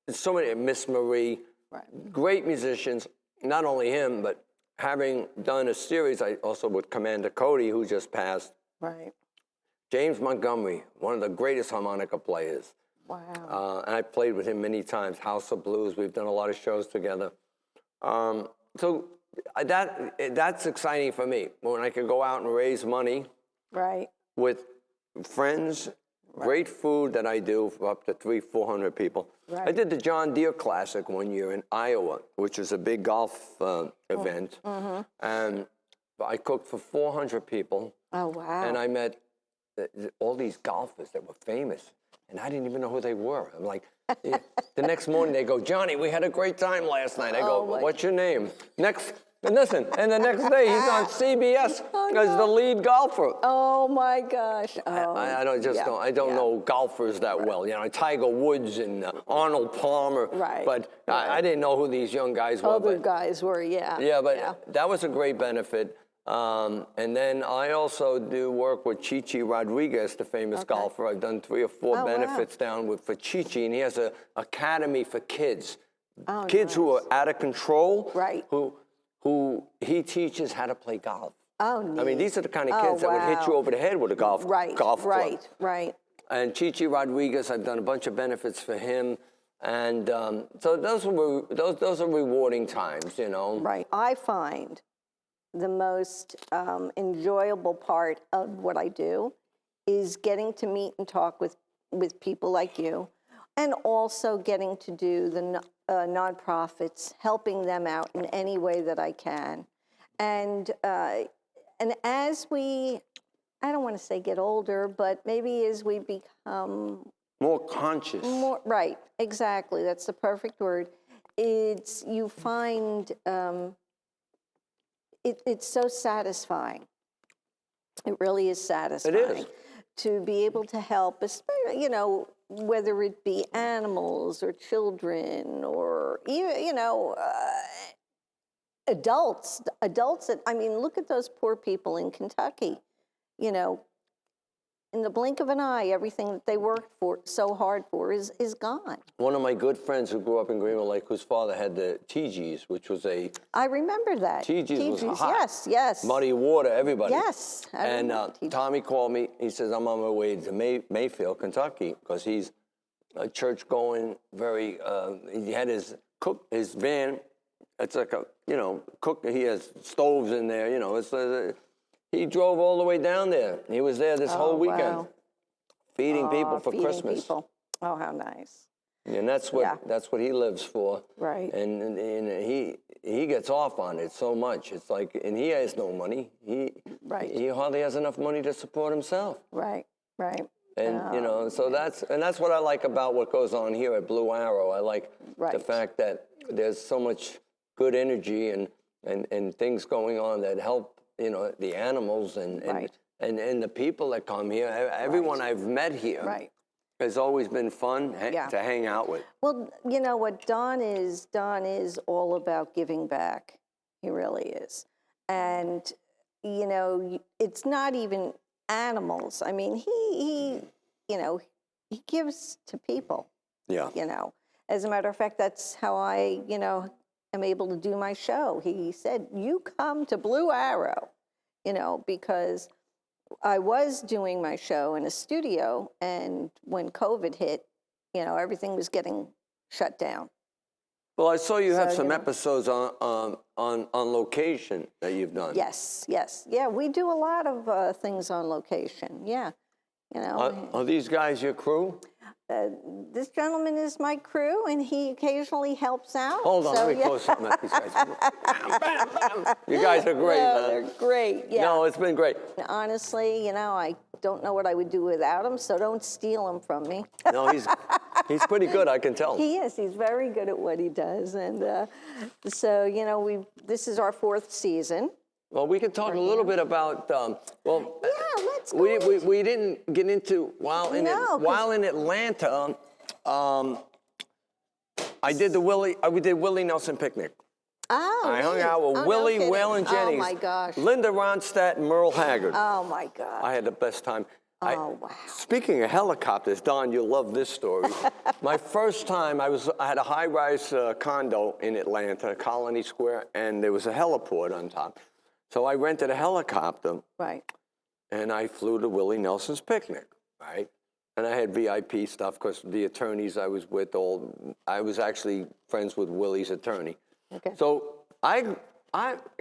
And so many, Miss Marie. Right. Great musicians. Not only him, but having done a series, I also with Commander Cody, who just passed. Right. James Montgomery, one of the greatest harmonica players. Wow. And I played with him many times, House of Blues. We've done a lot of shows together. So that's exciting for me, when I can go out and raise money Right. with friends, great food that I do for up to 300-400 people. Right. I did the John Deere Classic one year in Iowa, which is a big golf event. And I cooked for 400 people. Oh, wow. And I met all these golfers that were famous. And I didn't even know who they were. I'm like, the next morning they go, Johnny, we had a great time last night. I go, what's your name? And listen, and the next day he's on CBS as the lead golfer. Oh my gosh. Oh, I don't know golfers that well. You know, Tiger Woods and Arnold Palmer. Right. But I didn't know who these young guys were. Other guys were, yeah. Yeah, but that was a great benefit. And then I also do work with Chichi Rodriguez, the famous golfer. I've done 3 or 4 benefits down for Chichi, and he has an academy for kids. Kids who are out of control. Right. Who he teaches how to play golf. Oh, neat. I mean, these are the kind of kids that would hit you over the head with a golf club. Right. And Chichi Rodriguez, I've done a bunch of benefits for him. And so those are rewarding times, you know. Right. I find the most enjoyable part of what I do is getting to meet and talk with people like you, and also getting to do the nonprofits, helping them out in any way that I can. And as we, I don't want to say get older, but maybe as we become more conscious. Right, exactly. That's the perfect word. You find it's so satisfying. It really is satisfying. It is. To be able to help, especially, you know, whether it be animals or children or even, you know, adults that, I mean, look at those poor people in Kentucky, you know, in the blink of an eye, everything that they worked for so hard for is gone. One of my good friends who grew up in Greenville Lake, whose father had the TGs, which was a... I remember that. TGs was hot. Yes, yes. Muddy water, everybody. Yes. And Tommy called me. He says, I'm on my way to Mayfield, Kentucky, because he's a church-going, very... he had his van. It's like a, cook. He has stoves in there, he drove all the way down there. He was there this whole weekend, feeding people for Christmas. People. Oh, how nice! And that's what he lives for. Right. And he gets off on it so much. It's like, and he has no money. He hardly has enough money to support himself. Right. Right. And so that's what I like about what goes on here at Blue Arrow. I like the fact that there's so much good energy and things going on that help the animals and the people that come here. Everyone I've met here has always been fun to hang out with. Well, you know what Don is all about giving back. He really is. And it's not even animals. I mean, he gives to people. Yeah. As a matter of fact, that's how I, am able to do my show. He said, you come to Blue Arrow, because I was doing my show in a studio, and when COVID hit, everything was getting shut down. Well, I saw you have some episodes on location that you've done. Yes. Yeah, we do a lot of things on location. Yeah. Are these guys your crew? This gentleman is my crew, and he occasionally helps out. Hold on, let me close something at these guys. Bam, bam, bam. You guys are great, man. They're great, yeah. No, it's been great. Honestly, I don't know what I would do without him, so don't steal him from me. No, he's pretty good, I can tell. He is. He's very good at what he does. And so, this is our 4th season. Well, we can talk a little bit about, let's go. We didn't get into, while in Atlanta, we did Willie Nelson picnic. Oh, I hung out with Willie, no Waylon Jennings, oh my gosh, Linda Ronstadt, and Merle Haggard. Oh my gosh. I had the best time. Oh, wow. Speaking of helicopters, Don, you'll love this story. My first time, I had a high-rise condo in Atlanta, Colony Square, and there was a heliport on top. So I rented a helicopter. Right. And I flew to Willie Nelson's picnic, right? And I had VIP stuff because the attorneys I was with, I was actually friends with Willie's attorney. Okay. So I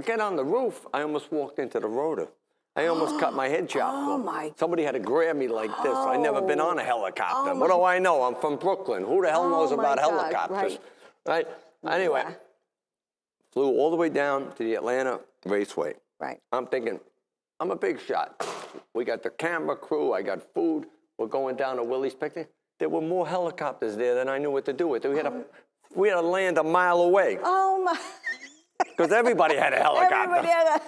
get on the roof. I almost walked into the rotor. I almost cut my head chopped off. Oh, my. Somebody had to grab me like this. I'd never been on a helicopter. What do I know? I'm from Brooklyn. Who the hell knows about helicopters? Right? Anyway, flew all the way down to the Atlanta Raceway. Right. I'm thinking, I'm a big shot. We got the camera crew. I got food. We're going down to Willie's picnic. There were more helicopters there than I knew what to do with. We had to land a mile away. Oh, my. Because everybody had a helicopter. Everybody had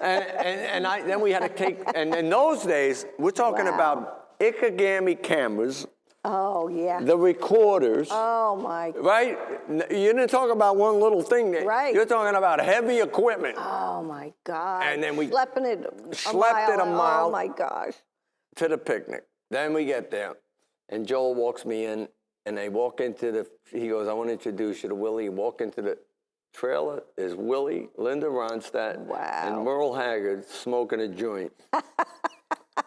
then we had to take, and in those days, we're talking about Ikegami cameras. Oh, yeah. The recorders. Oh, my. Right? You didn't talk about one little thing. Right. You're talking about heavy equipment. Oh, my God. And then we schlepped it a mile. Oh, my gosh. To the picnic. Then we get there, and Joel walks me in, and I walk into he goes, I want to introduce you to Willie. You walk into the trailer, is Willie, Linda Ronstadt, and Merle Haggard smoking a joint.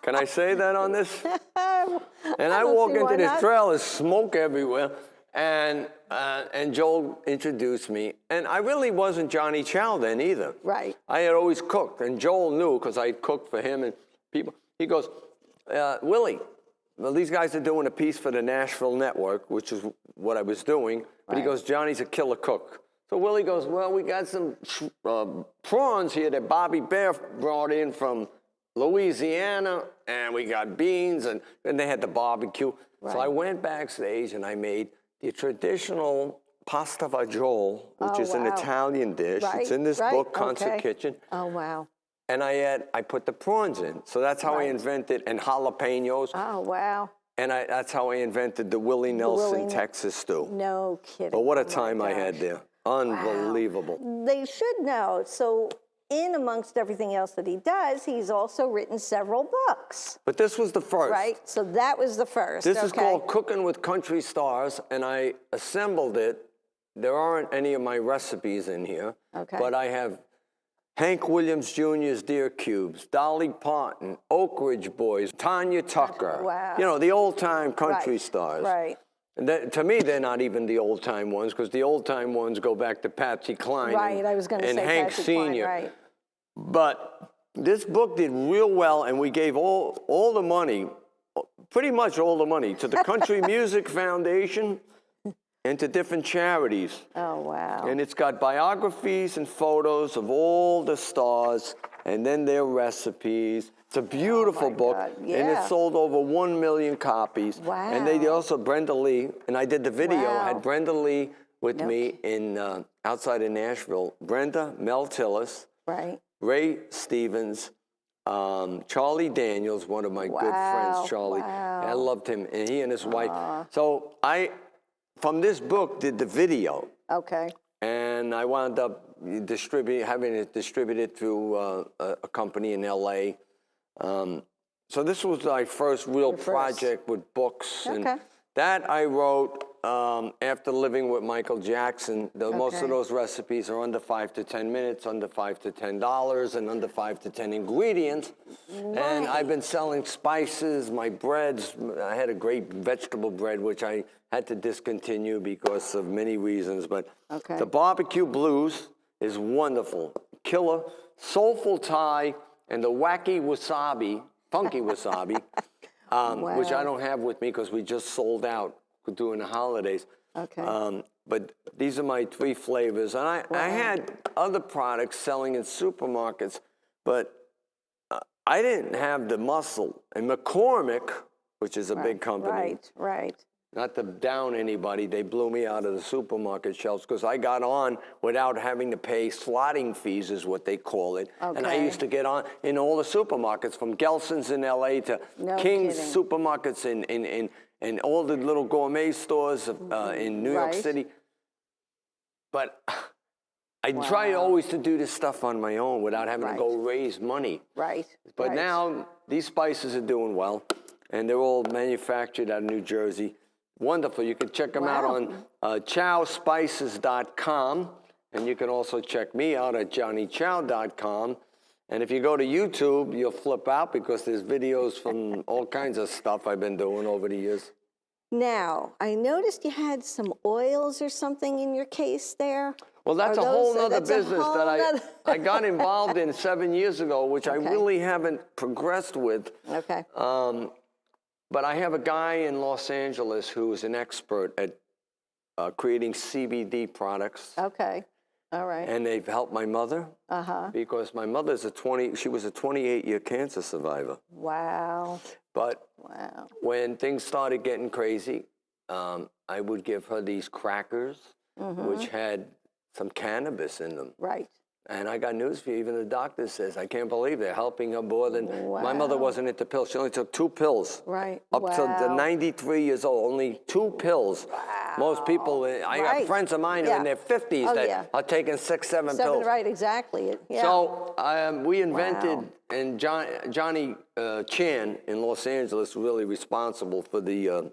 Can I say that on this? And I walk into this trailer, smoke everywhere, and Joel introduced me. And I really wasn't Johnny Ciao then either. Right. I had always cooked, and Joel knew because I cooked for him and people. He goes, Willie, well, these guys are doing a piece for the Nashville Network, which is what I was doing. But he goes, Johnny's a killer cook. So Willie goes, well, we got some prawns here that Bobby Bear brought in from Louisiana, and we got beans, and they had the barbecue. Right. So I went backstage, and I made the traditional pasta fagioli, which is an Italian dish. Right. It's in this book, Concert Kitchen. Oh, wow. And I put the prawns in. So that's how I invented, and jalapenos. Oh, wow. And that's how I invented the Willie Nelson Texas stew. No kidding. But what a time I had there. Unbelievable. Wow. They should know. So in amongst everything else that he does, he's also written several books. But this was the first. Right? So that was the first. This is called Cooking with Country Stars, and I assembled it. There aren't any of my recipes in here, but I have Hank Williams Jr.'s Deer Cubes, Dolly Parton, Oak Ridge Boys, Tanya Tucker. Wow. You know, the old-time country stars. Right. And to me, they're not even the old-time ones, because the old-time ones go back to Patsy Cline I was going to say Hank Patsy Sr. Cline, right. But this book did real well, and we gave all the money, pretty much all the money, to the Country Music Foundation and to different charities. Oh, wow. And it's got biographies and photos of all the stars, and then their recipes. It's a beautiful book, and it sold over 1 million copies. Wow. And they also, Brenda Lee, and I did the video, I had Brenda Lee with me in outside of Nashville. Brenda, Mel Tillis, Ray Stevens, Charlie Daniels, one of my good friends, Charlie. I loved him, and he and his wife. So I, from this book, did the video. Okay. And I wound up having it distributed through a company in L.A. So this was my first real project with books. And that I wrote after living with Michael Jackson. Most of those recipes are under 5 to 10 minutes, under $5 to $10, and under 5 to 10 ingredients. And I've been selling spices, my breads. I had a great vegetable bread, which I had to discontinue because of many reasons. But the barbecue blues is wonderful. Killer, soulful Thai, and the wacky wasabi, funky wasabi, which I don't have with me because we just sold out during the holidays. But these are my 3 flavors. And I had other products selling in supermarkets, but I didn't have the muscle. And McCormick, which is a big company, not to down anybody, they blew me out of the supermarket shelves because I got on without having to pay slotting fees, is what they call it. And I used to get on in all the supermarkets, from Gelson's in L.A. to King's supermarkets in all the little gourmet stores in New York City. But I try always to do this stuff on my own without having to go raise money. But now these spices are doing well, and they're all manufactured out of New Jersey. Wonderful. You can check them out on chowspices.com, and you can also check me out at johnnyciao.com. And if you go to YouTube, you'll flip out because there's videos from all kinds of stuff I've been doing over the years. Now, I noticed you had some oils or something in your case there. Well, that's a whole other business that I got involved in 7 years ago, which I really haven't progressed with. But I have a guy in Los Angeles who is an expert at creating CBD products. All right. And they've helped my mother because my mother's she was a 28-year cancer survivor. Wow. But when things started getting crazy, I would give her these crackers, which had some cannabis in them. And I got news for you. Even the doctor says, I can't believe they're helping her more than... My mother wasn't into pills. She only took 2 pills. Up to the 93 years old, only 2 pills. Most people, I got friends of mine in their 50s that are taking 6, 7 pills. Exactly. So we invented, and Johnny Chan in Los Angeles was really responsible for the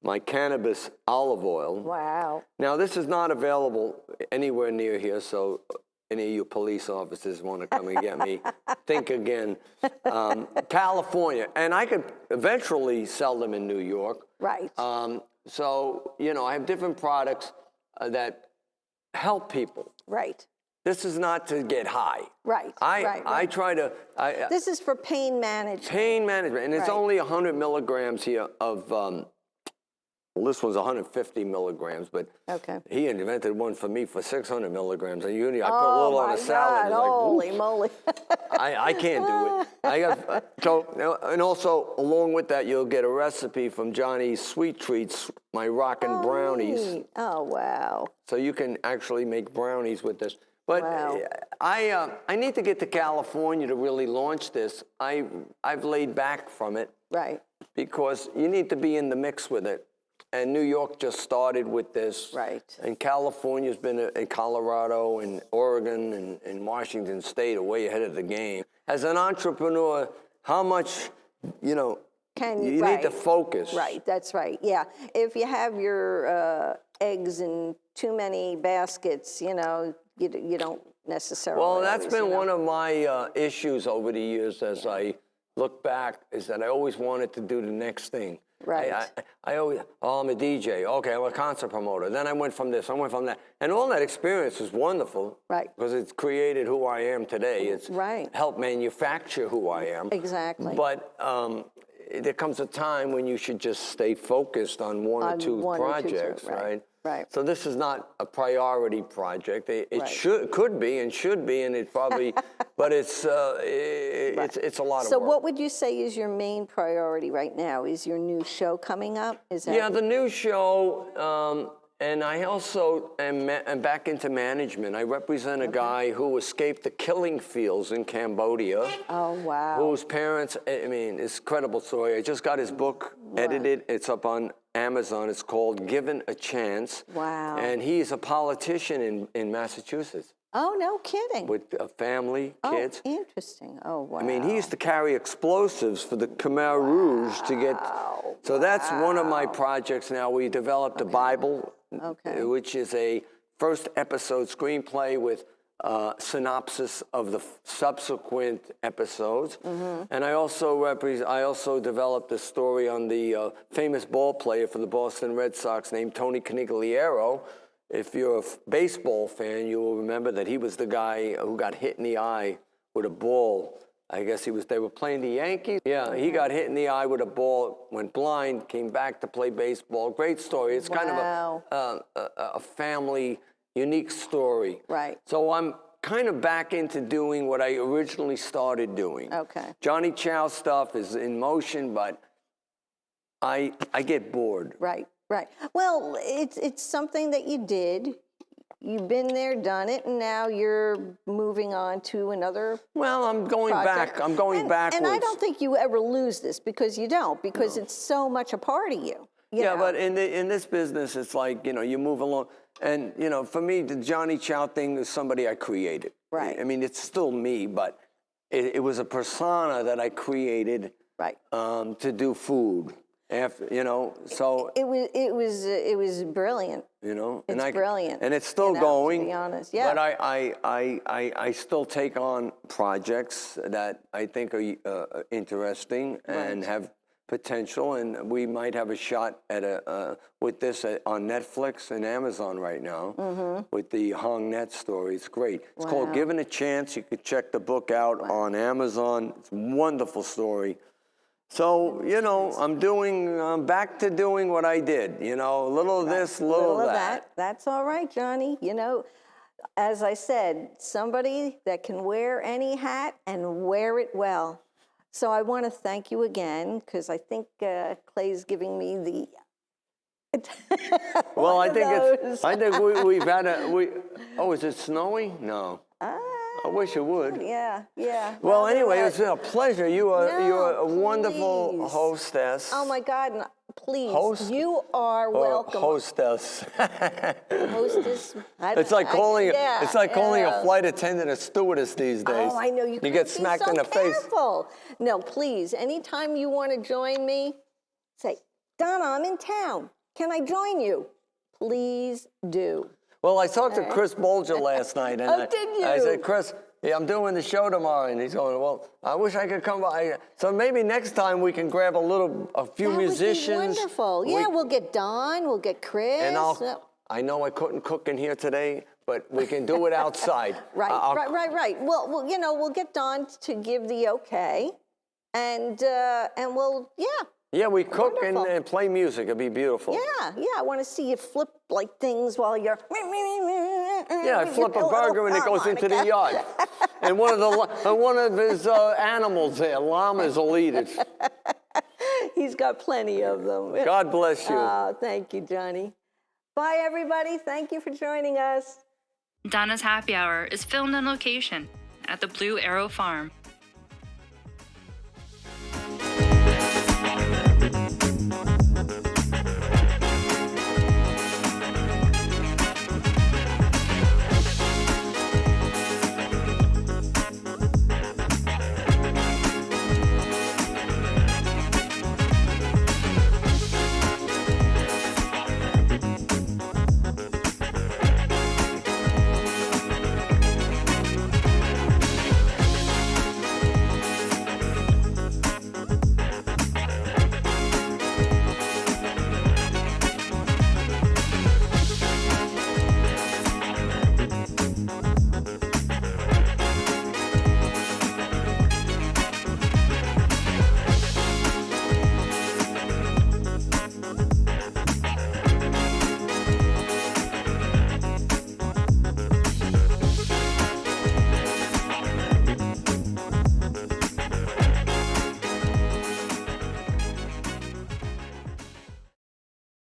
my cannabis olive oil. Now, this is not available anywhere near here, so... any of you police officers want to come and get me, think again. California, and I could eventually sell them in New York. So, you know, I have different products that help people. This is not to get high. I try to... this is for pain management. Pain management, and it's only 100 milligrams here of... well, this one's 150 milligrams, but he invented one for me for 600 milligrams. And usually I put a little on a salad. Holy moly. I can't do it. And also, along with that, you'll get a recipe from Johnny's Sweet Treats, my rockin' brownies. So you can actually make brownies with this. But I need to get to California to really launch this. I've laid back from it. Because you need to be in the mix with it. And New York just started with this. Right. And California's been, in Colorado and Oregon and Washington State are way ahead of the game. As an entrepreneur, how much, you know, you need to focus. Right, that's right, yeah. If you have your eggs in too many baskets, you know, you don't necessarily. Well, that's been one of my issues over the years as I look back, is that I always wanted to do the next thing. Right. I always, I'm a DJ. Okay, I'm a concert promoter. Then I went from this, I went from that. And all that experience was wonderful. Right. Because it's created who I am today. It's helped manufacture who I am. Exactly. But there comes a time when you should just stay focused on one or two projects, right? Right. So this is not a priority project. It could be and should be, and it probably, but it's a lot of work. So what would you say is your main priority right now? Is your new show coming up? Is that? Yeah, the new show, and I also am back into management. I represent a guy who escaped the killing fields in Cambodia. Oh, wow. Whose parents, I mean, it's a credible story. I just got his book edited. It's up on Amazon. It's called Given a Chance. Wow. And he's a politician in Massachusetts. Oh, no kidding. With a family, kids. Oh, interesting. Oh, wow. I mean, he used to carry explosives for the Khmer Rouge to get... So that's one of my projects now. We developed a Bible, which is a first episode screenplay with synopsis of the subsequent episodes. And I also developed a story on the famous ball player for the Boston Red Sox named Tony Conigliaro. If you're a baseball fan, you will remember that he was the guy who got hit in the eye with a ball. I guess they were playing the Yankees. Yeah, he got hit in the eye with a ball, went blind, came back to play baseball. Great story. It's kind of a family, unique story. Right. So I'm kind of back into doing what I originally started doing. Okay. Johnny Ciao stuff is in motion, but I get bored. Right. Right. Well, it's something that you did. You've been there, done it, and now you're moving on to another. Well, I'm going back. I'm going backwards. And I don't think you ever lose this, because you don't, because it's so much a part of you. You know? But in this business, it's like, you know, you move along. And, you know, for me, the Johnny Ciao thing is somebody I created. Right. I mean, it's still me, but it was a persona that I created to do food. After, you know, so it was brilliant. You know, it's brilliant, and it's still going. To be honest, yeah. But I still take on projects that I think are interesting and have potential, and we might have a shot at with this on Netflix and Amazon right now with the Hong Net story. It's great. It's called Given a Chance. You could check the book out on Amazon. It's a wonderful story. So, you know, I'm back to doing what I did, you know, a little of this, a little of that. That's all right, Johnny. You know, as I said, somebody that can wear any hat and wear it well. So I want to thank you again, because I think Clay's giving me the... Well, I think we've had oh, is it snowing? No. I wish it would. Yeah, yeah. Well, anyway, it's been a pleasure. You're a wonderful hostess. Oh my God! Please, you are welcome. Hostess. Hostess. It's like calling a flight attendant a stewardess these days. Oh, I know. You get smacked in the face. No, please. Anytime you want to join me, say, Donna, I'm in town. Can I join you? Please do. Well, I talked to Chris Bolger last night, and did you? I said, Chris, I'm doing the show tomorrow, and he's going, well, I wish I could come by. So maybe next time we can grab a few musicians. That would be wonderful. Yeah, we'll get Don, we'll get Chris. And I know I couldn't cook in here today, but we can do it outside. Right. Well, you know, we'll get Don to give the okay, and we'll, Yeah, we cook and play music. It'd be beautiful. Yeah. I want to see you flip like things while you're... Yeah, I flip a burger and it goes into the yard. And one of his animals there, llamas, will eat it. He's got plenty of them. God bless you. Oh, thank you, Johnny. Bye, everybody. Thank you for joining us. Donna's Happy Hour is filmed on location at the Blue Arrow Farm.